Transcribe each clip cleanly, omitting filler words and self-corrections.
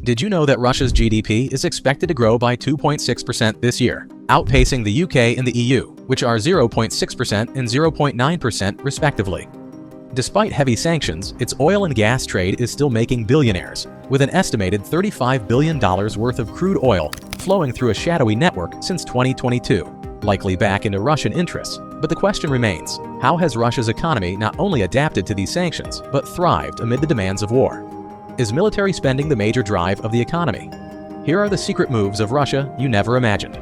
Did you know that Russia's GDP is expected to grow by 2.6% this year, outpacing the UK and the EU, which are 0.6% and 0.9% respectively? Despite heavy sanctions, its oil and gas trade is still making billionaires, with an estimated $35 billion worth of crude oil flowing through a shadowy network since 2022, likely back into Russian interests. But the question remains, how has Russia's economy not only adapted to these sanctions, but thrived amid the demands of war? Is military spending the major drive of the economy? Here are the secret moves of Russia you never imagined.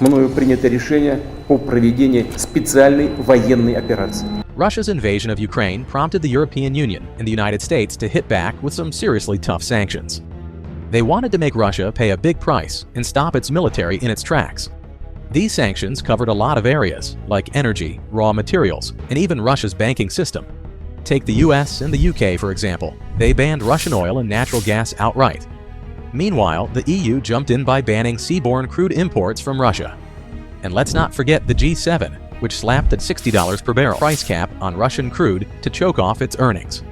Мною принято решение о проведении специальной военной операции. Russia's invasion of Ukraine prompted the European Union and the United States to hit back with some seriously tough sanctions. They wanted to make Russia pay a big price and stop its military in its tracks. These sanctions covered a lot of areas, like energy, raw materials, and even Russia's banking system. Take the US and the UK, for example. They banned Russian oil and natural gas outright. Meanwhile, the EU jumped in by banning seaborne crude imports from Russia. And let's not forget the G7, which slapped a $60 per barrel price cap on Russian crude to choke off its earnings.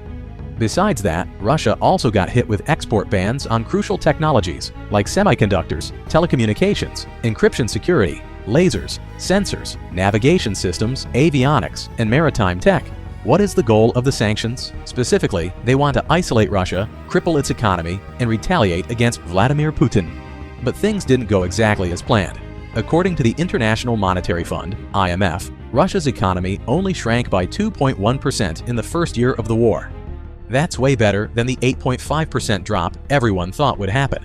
Besides that, Russia also got hit with export bans on crucial technologies like semiconductors, telecommunications, encryption security, lasers, sensors, navigation systems, avionics, and maritime tech. What is the goal of the sanctions? Specifically, they want to isolate Russia, cripple its economy, and retaliate against Vladimir Putin. But things didn't go exactly as planned. According to the International Monetary Fund, IMF, Russia's economy only shrank by 2.1% in the first year of the war. That's way better than the 8.5% drop everyone thought would happen.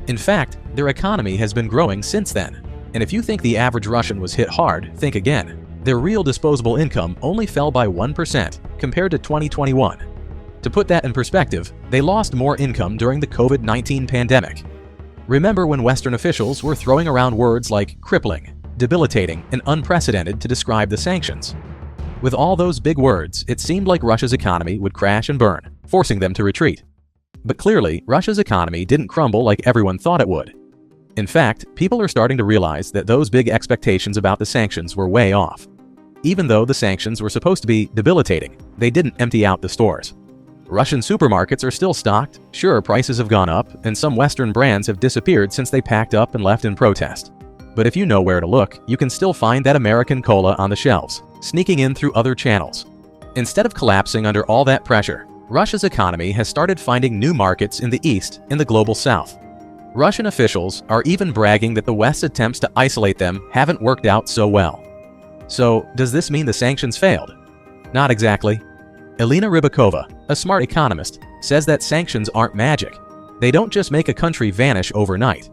In fact, their economy has been growing since then. And if you think the average Russian was hit hard, think again. Their real disposable income only fell by 1% compared to 2021. To put that in perspective, they lost more income during the COVID-19 pandemic. Remember when Western officials were throwing around words like crippling, debilitating, and unprecedented to describe the sanctions? With all those big words, it seemed like Russia's economy would crash and burn, forcing them to retreat. But clearly, Russia's economy didn't crumble like everyone thought it would. In fact, people are starting to realize that those big expectations about the sanctions were way off. Even though the sanctions were supposed to be debilitating, they didn't empty out the stores. Russian supermarkets are still stocked, sure, prices have gone up, and some Western brands have disappeared since they packed up and left in protest. But if you know where to look, you can still find that American cola on the shelves, sneaking in through other channels. Instead of collapsing under all that pressure, Russia's economy has started finding new markets in the East and the global South. Russian officials are even bragging that the West's attempts to isolate them haven't worked out so well. So, does this mean the sanctions failed? Not exactly. Elena Rybakova, a smart economist, says that sanctions aren't magic. They don't just make a country vanish overnight.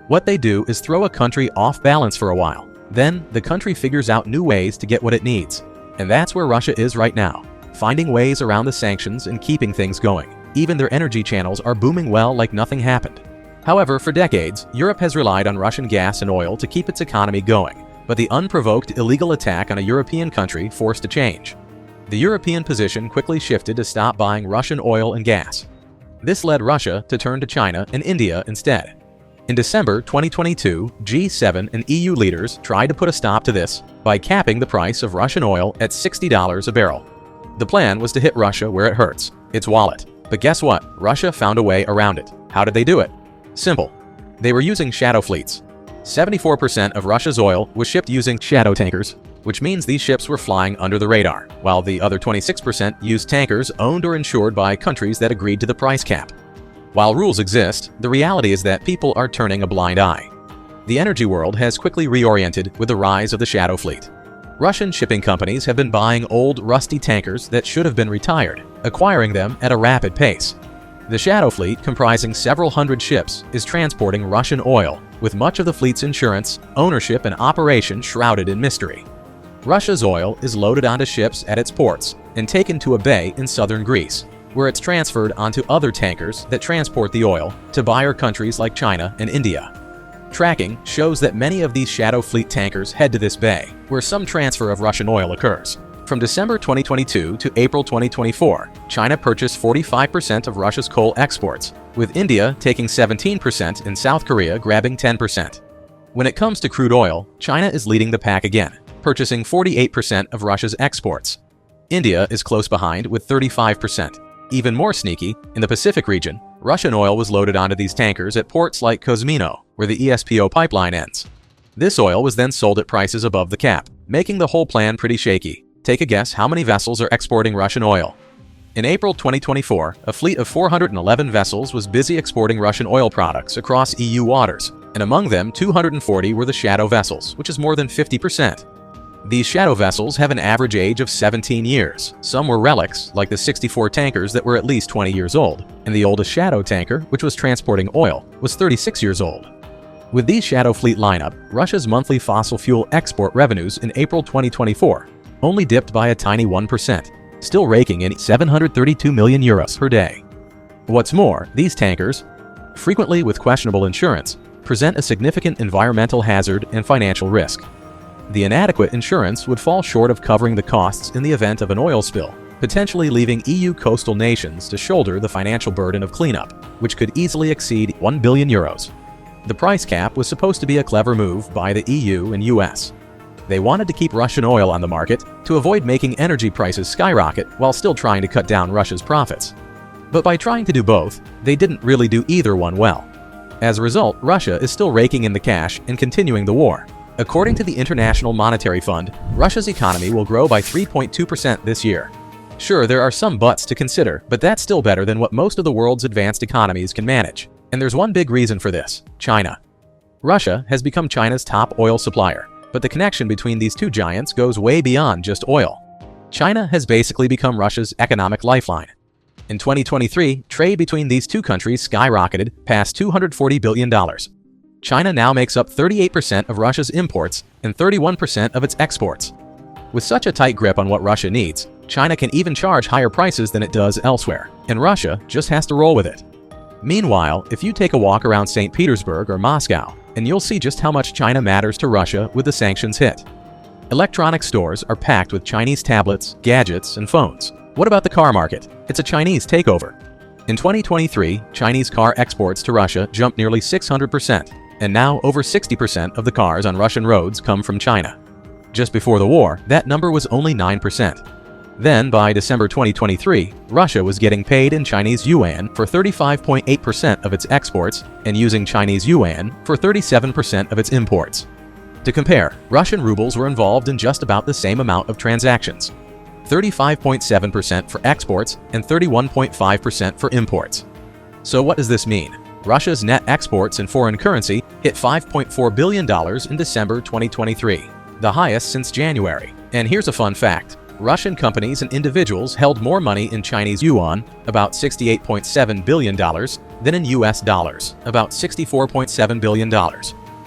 What they do is throw a country off balance for a while. Then, the country figures out new ways to get what it needs. And that's where Russia is right now, finding ways around the sanctions and keeping things going. Even their energy channels are booming well like nothing happened. However, for decades, Europe has relied on Russian gas and oil to keep its economy going. But the unprovoked illegal attack on a European country forced a change. The European position quickly shifted to stop buying Russian oil and gas. This led Russia to turn to China and India instead. In December 2022, G7 and EU leaders tried to put a stop to this by capping the price of Russian oil at $60 a barrel. The plan was to hit Russia where it hurts, its wallet. But guess what? Russia found a way around it. How did they do it? Simple. They were using shadow fleets. 74% of Russia's oil was shipped using shadow tankers, which means these ships were flying under the radar, while the other 26% used tankers owned or insured by countries that agreed to the price cap. While rules exist, the reality is that people are turning a blind eye. The energy world has quickly reoriented with the rise of the shadow fleet. Russian shipping companies have been buying old, rusty tankers that should have been retired, acquiring them at a rapid pace. The shadow fleet, comprising several hundred ships, is transporting Russian oil, with much of the fleet's insurance, ownership, and operation shrouded in mystery. Russia's oil is loaded onto ships at its ports and taken to a bay in southern Greece, where it's transferred onto other tankers that transport the oil to buyer countries like China and India. Tracking shows that many of these shadow fleet tankers head to this bay, where some transfer of Russian oil occurs. From December 2022 to April 2024, China purchased 45% of Russia's coal exports, with India taking 17% and South Korea grabbing 10%. When it comes to crude oil, China is leading the pack again, purchasing 48% of Russia's exports. India is close behind with 35%. Even more sneaky, in the Pacific region, Russian oil was loaded onto these tankers at ports like Kozmino, where the ESPO pipeline ends. This oil was then sold at prices above the cap, making the whole plan pretty shaky. Take a guess how many vessels are exporting Russian oil. In April 2024, a fleet of 411 vessels was busy exporting Russian oil products across EU waters, and among them 240 were the shadow vessels, which is more than 50%. These shadow vessels have an average age of 17 years. Some were relics, like the 64 tankers that were at least 20 years old, and the oldest shadow tanker, which was transporting oil, was 36 years old. With these shadow fleet lineup, Russia's monthly fossil fuel export revenues in April 2024 only dipped by a tiny 1%, still raking in 732 million euros per day. What's more, these tankers, frequently with questionable insurance, present a significant environmental hazard and financial risk. The inadequate insurance would fall short of covering the costs in the event of an oil spill, potentially leaving EU coastal nations to shoulder the financial burden of cleanup, which could easily exceed 1 billion euros. The price cap was supposed to be a clever move by the EU and US. They wanted to keep Russian oil on the market to avoid making energy prices skyrocket while still trying to cut down Russia's profits. But by trying to do both, they didn't really do either one well. As a result, Russia is still raking in the cash and continuing the war. According to the International Monetary Fund, Russia's economy will grow by 3.2% this year. Sure, there are some buts to consider, but that's still better than what most of the world's advanced economies can manage. And there's one big reason for this: China. Russia has become China's top oil supplier, but the connection between these two giants goes way beyond just oil. China has basically become Russia's economic lifeline. In 2023, trade between these two countries skyrocketed past $240 billion. China now makes up 38% of Russia's imports and 31% of its exports. With such a tight grip on what Russia needs, China can even charge higher prices than it does elsewhere, and Russia just has to roll with it. Meanwhile, if you take a walk around St. Petersburg or Moscow, and you'll see just how much China matters to Russia with the sanctions hit. Electronic stores are packed with Chinese tablets, gadgets, and phones. What about the car market? It's a Chinese takeover. In 2023, Chinese car exports to Russia jumped nearly 600%, and now over 60% of the cars on Russian roads come from China. Just before the war, that number was only 9%. Then, by December 2023, Russia was getting paid in Chinese yuan for 35.8% of its exports and using Chinese yuan for 37% of its imports. To compare, Russian rubles were involved in just about the same amount of transactions: 35.7% for exports and 31.5% for imports. So what does this mean? Russia's net exports in foreign currency hit $5.4 billion in December 2023, the highest since January. And here's a fun fact: Russian companies and individuals held more money in Chinese yuan, about $68.7 billion, than in US dollars, about $64.7 billion.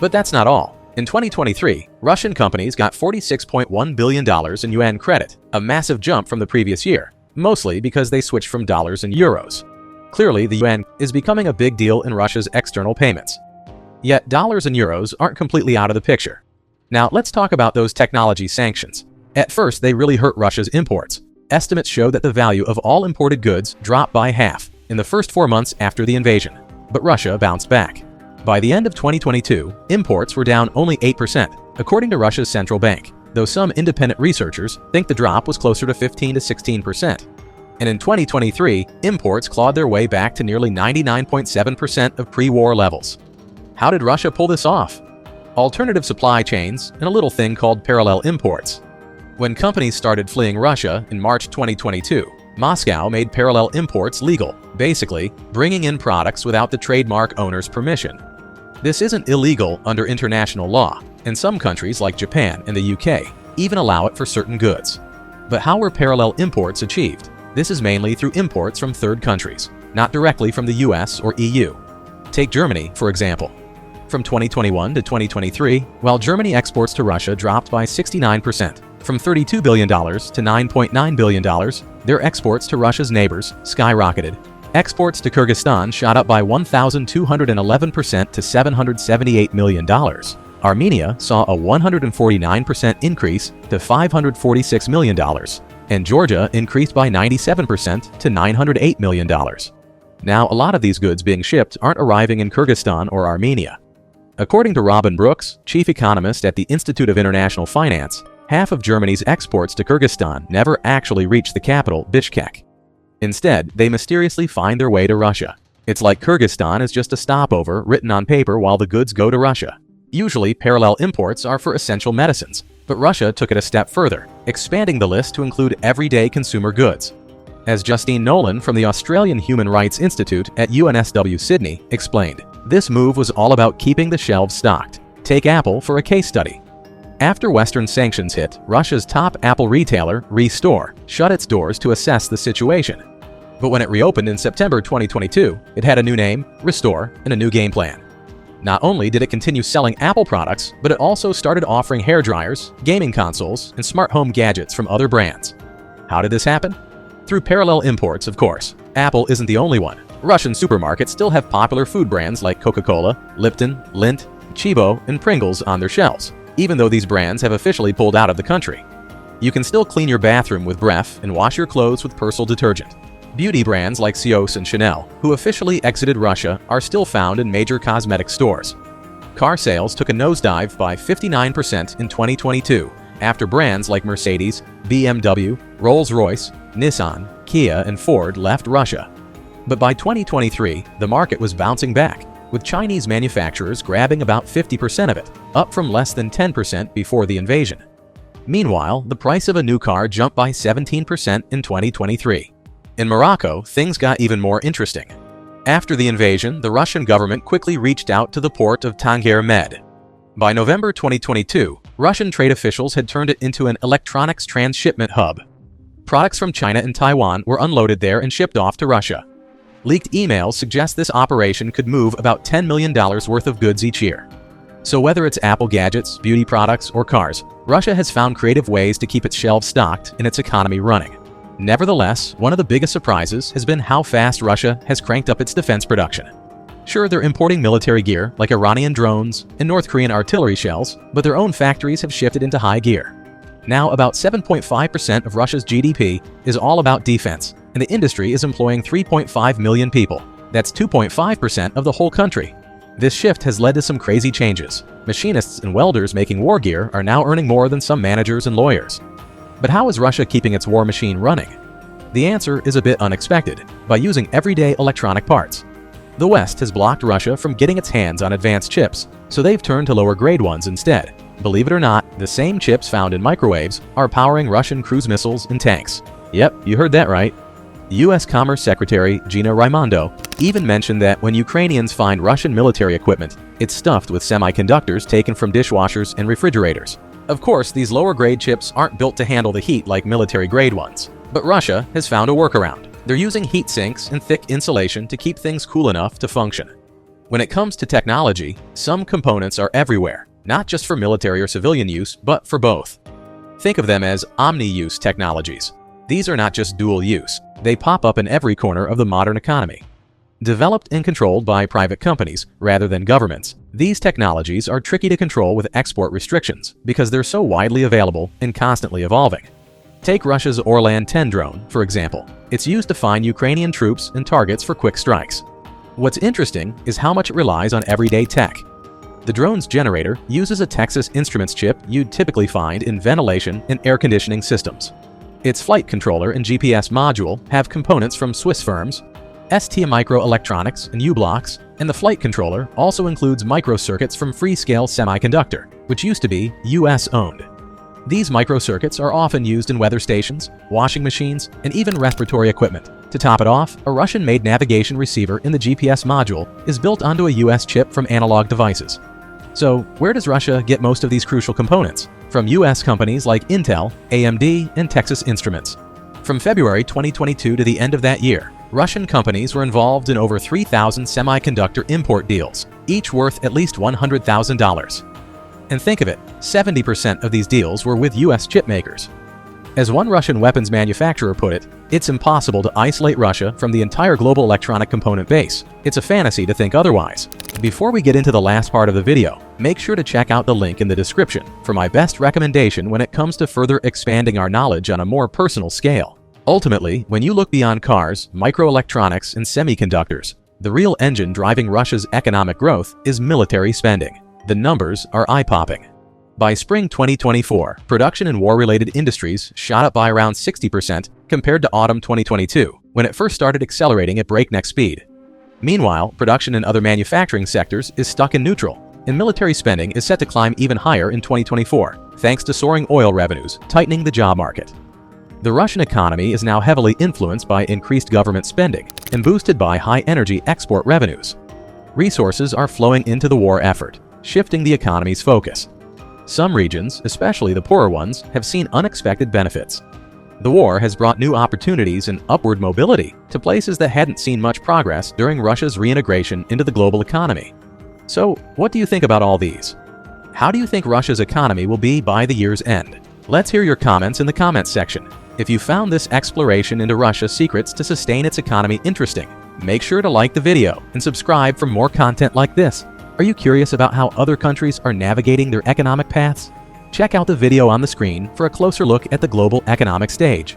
But that's not all. In 2023, Russian companies got $46.1 billion in yuan credit, a massive jump from the previous year, mostly because they switched from dollars and euros. Clearly, the yuan is becoming a big deal in Russia's external payments. Yet dollars and euros aren't completely out of the picture. Now let's talk about those technology sanctions. At first, they really hurt Russia's imports. Estimates show that the value of all imported goods dropped by half in the first 4 months after the invasion. But Russia bounced back. By the end of 2022, imports were down only 8%, according to Russia's central bank, though some independent researchers think the drop was closer to 15 to 16%. And in 2023, imports clawed their way back to nearly 99.7% of pre-war levels. How did Russia pull this off? Alternative supply chains and a little thing called parallel imports. When companies started fleeing Russia in March 2022, Moscow made parallel imports legal, basically bringing in products without the trademark owner's permission. This isn't illegal under international law, and some countries like Japan and the UK even allow it for certain goods. But how were parallel imports achieved? This is mainly through imports from third countries, not directly from the US or EU. Take Germany, for example. From 2021 to 2023, while Germany exports to Russia dropped by 69%, from $32 billion to $9.9 billion, their exports to Russia's neighbors skyrocketed. Exports to Kyrgyzstan shot up by 1,211% to $778 million. Armenia saw a 149% increase to $546 million, and Georgia increased by 97% to $908 million. Now, a lot of these goods being shipped aren't arriving in Kyrgyzstan or Armenia. According to Robin Brooks, chief economist at the Institute of International Finance, half of Germany's exports to Kyrgyzstan never actually reach the capital, Bishkek. Instead, they mysteriously find their way to Russia. It's like Kyrgyzstan is just a stopover written on paper while the goods go to Russia. Usually, parallel imports are for essential medicines, but Russia took it a step further, expanding the list to include everyday consumer goods. As Justine Nolan from the Australian Human Rights Institute at UNSW Sydney explained, this move was all about keeping the shelves stocked. Take Apple for a case study. After Western sanctions hit, Russia's top Apple retailer, Restore, shut its doors to assess the situation. But when it reopened in September 2022, it had a new name, Restore, and a new game plan. Not only did it continue selling Apple products, but it also started offering hair dryers, gaming consoles, and smart home gadgets from other brands. How did this happen? Through parallel imports, of course. Apple isn't the only one. Russian supermarkets still have popular food brands like Coca-Cola, Lipton, Lindt, Chibo, and Pringles on their shelves, even though these brands have officially pulled out of the country. You can still clean your bathroom with Bref and wash your clothes with Persil detergent. Beauty brands like Cioce and Chanel, who officially exited Russia, are still found in major cosmetic stores. Car sales took a nosedive by 59% in 2022 after brands like Mercedes, BMW, Rolls-Royce, Nissan, Kia, and Ford left Russia. But by 2023, the market was bouncing back, with Chinese manufacturers grabbing about 50% of it, up from less than 10% before the invasion. Meanwhile, the price of a new car jumped by 17% in 2023. In Morocco, things got even more interesting. After the invasion, the Russian government quickly reached out to the port of Tanger Med. By November 2022, Russian trade officials had turned it into an electronics transshipment hub. Products from China and Taiwan were unloaded there and shipped off to Russia. Leaked emails suggest this operation could move about $10 million worth of goods each year. So whether it's Apple gadgets, beauty products, or cars, Russia has found creative ways to keep its shelves stocked and its economy running. Nevertheless, one of the biggest surprises has been how fast Russia has cranked up its defense production. Sure, they're importing military gear like Iranian drones and North Korean artillery shells, but their own factories have shifted into high gear. Now, about 7.5% of Russia's GDP is all about defense, and the industry is employing 3.5 million people. That's 2.5% of the whole country. This shift has led to some crazy changes. Machinists and welders making war gear are now earning more than some managers and lawyers. But how is Russia keeping its war machine running? The answer is a bit unexpected, by using everyday electronic parts. The West has blocked Russia from getting its hands on advanced chips, so they've turned to lower-grade ones instead. Believe it or not, the same chips found in microwaves are powering Russian cruise missiles and tanks. Yep, you heard that right. U.S. Commerce Secretary Gina Raimondo even mentioned that when Ukrainians find Russian military equipment, it's stuffed with semiconductors taken from dishwashers and refrigerators. Of course, these lower-grade chips aren't built to handle the heat like military-grade ones. But Russia has found a workaround. They're using heat sinks and thick insulation to keep things cool enough to function. When it comes to technology, some components are everywhere, not just for military or civilian use, but for both. Think of them as omni-use technologies. These are not just dual use. They pop up in every corner of the modern economy. Developed and controlled by private companies rather than governments, these technologies are tricky to control with export restrictions because they're so widely available and constantly evolving. Take Russia's Orlan 10 drone, for example. It's used to find Ukrainian troops and targets for quick strikes. What's interesting is how much it relies on everyday tech. The drone's generator uses a Texas Instruments chip you'd typically find in ventilation and air conditioning systems. Its flight controller and GPS module have components from Swiss firms, ST Microelectronics and U-Blocks, and the flight controller also includes microcircuits from Freescale Semiconductor, which used to be US-owned. These microcircuits are often used in weather stations, washing machines, and even respiratory equipment. To top it off, a Russian-made navigation receiver in the GPS module is built onto a US chip from Analog Devices. So, where does Russia get most of these crucial components? From US companies like Intel, AMD, and Texas Instruments. From February 2022 to the end of that year, Russian companies were involved in over 3,000 semiconductor import deals, each worth at least $100,000. And think of it, 70% of these deals were with US chip makers. As one Russian weapons manufacturer put it, it's impossible to isolate Russia from the entire global electronic component base. It's a fantasy to think otherwise. Before we get into the last part of the video, make sure to check out the link in the description for my best recommendation when it comes to further expanding our knowledge on a more personal scale. Ultimately, when you look beyond cars, microelectronics, and semiconductors, the real engine driving Russia's economic growth is military spending. The numbers are eye-popping. By spring 2024, production in war-related industries shot up by around 60% compared to autumn 2022, when it first started accelerating at breakneck speed. Meanwhile, production in other manufacturing sectors is stuck in neutral, and military spending is set to climb even higher in 2024, thanks to soaring oil revenues, tightening the job market. The Russian economy is now heavily influenced by increased government spending and boosted by high energy export revenues. Resources are flowing into the war effort, shifting the economy's focus. Some regions, especially the poorer ones, have seen unexpected benefits. The war has brought new opportunities and upward mobility to places that hadn't seen much progress during Russia's reintegration into the global economy. So, what do you think about all these? How do you think Russia's economy will be by the year's end? Let's hear your comments in the comments section. If you found this exploration into Russia's secrets to sustain its economy interesting, make sure to like the video and subscribe for more content like this. Are you curious about how other countries are navigating their economic paths? Check out the video on the screen for a closer look at the global economic stage.